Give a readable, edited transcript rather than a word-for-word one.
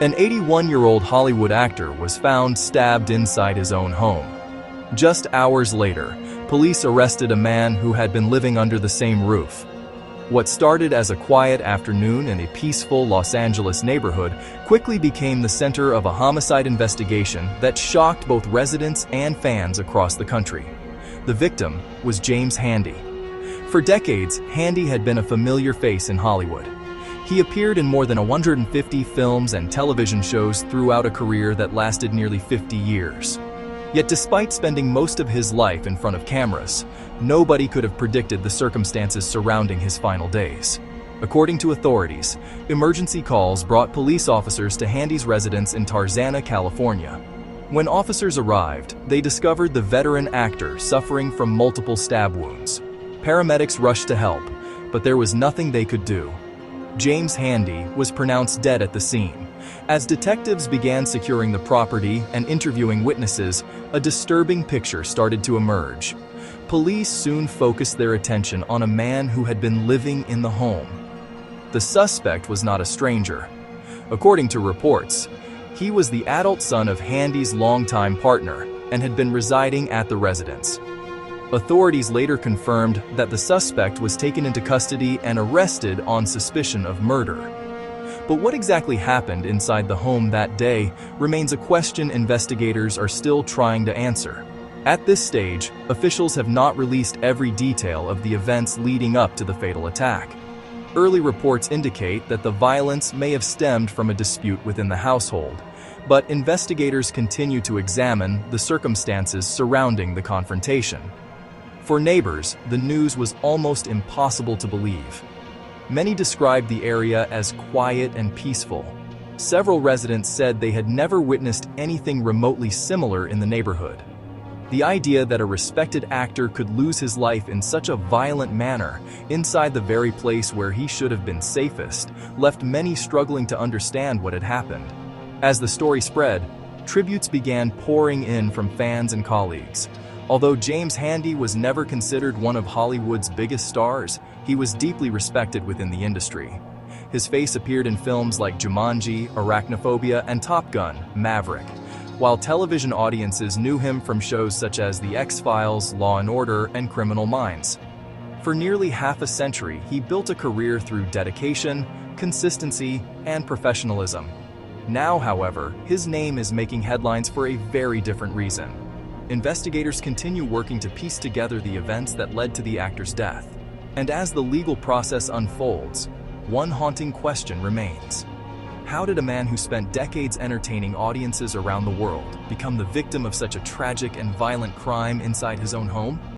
An 81-year-old Hollywood actor was found stabbed inside his own home. Just hours later, police arrested a man who had been living under the same roof. What started as a quiet afternoon in a peaceful Los Angeles neighborhood quickly became the center of a homicide investigation that shocked both residents and fans across the country. The victim was James Handy. For decades, Handy had been a familiar face in Hollywood. He appeared in more than 150 films and television shows throughout a career that lasted nearly 50 years. Yet despite spending most of his life in front of cameras, nobody could have predicted the circumstances surrounding his final days. According to authorities, emergency calls brought police officers to Handy's residence in Tarzana, California. When officers arrived, they discovered the veteran actor suffering from multiple stab wounds. Paramedics rushed to help, but there was nothing they could do. James Handy was pronounced dead at the scene. As detectives began securing the property and interviewing witnesses, a disturbing picture started to emerge. Police soon focused their attention on a man who had been living in the home. The suspect was not a stranger. According to reports, he was the adult son of Handy's longtime partner and had been residing at the residence. Authorities later confirmed that the suspect was taken into custody and arrested on suspicion of murder. But what exactly happened inside the home that day remains a question investigators are still trying to answer. At this stage, officials have not released every detail of the events leading up to the fatal attack. Early reports indicate that the violence may have stemmed from a dispute within the household, but investigators continue to examine the circumstances surrounding the confrontation. For neighbors, the news was almost impossible to believe. Many described the area as quiet and peaceful. Several residents said they had never witnessed anything remotely similar in the neighborhood. The idea that a respected actor could lose his life in such a violent manner inside the very place where he should have been safest left many struggling to understand what had happened. As the story spread, tributes began pouring in from fans and colleagues. Although James Handy was never considered one of Hollywood's biggest stars, he was deeply respected within the industry. His face appeared in films like Jumanji, Arachnophobia, and Top Gun: Maverick, while television audiences knew him from shows such as The X-Files, Law & Order, and Criminal Minds. For nearly half a century, he built a career through dedication, consistency, and professionalism. Now, however, his name is making headlines for a very different reason. Investigators continue working to piece together the events that led to the actor's death. And as the legal process unfolds, one haunting question remains. How did a man who spent decades entertaining audiences around the world become the victim of such a tragic and violent crime inside his own home?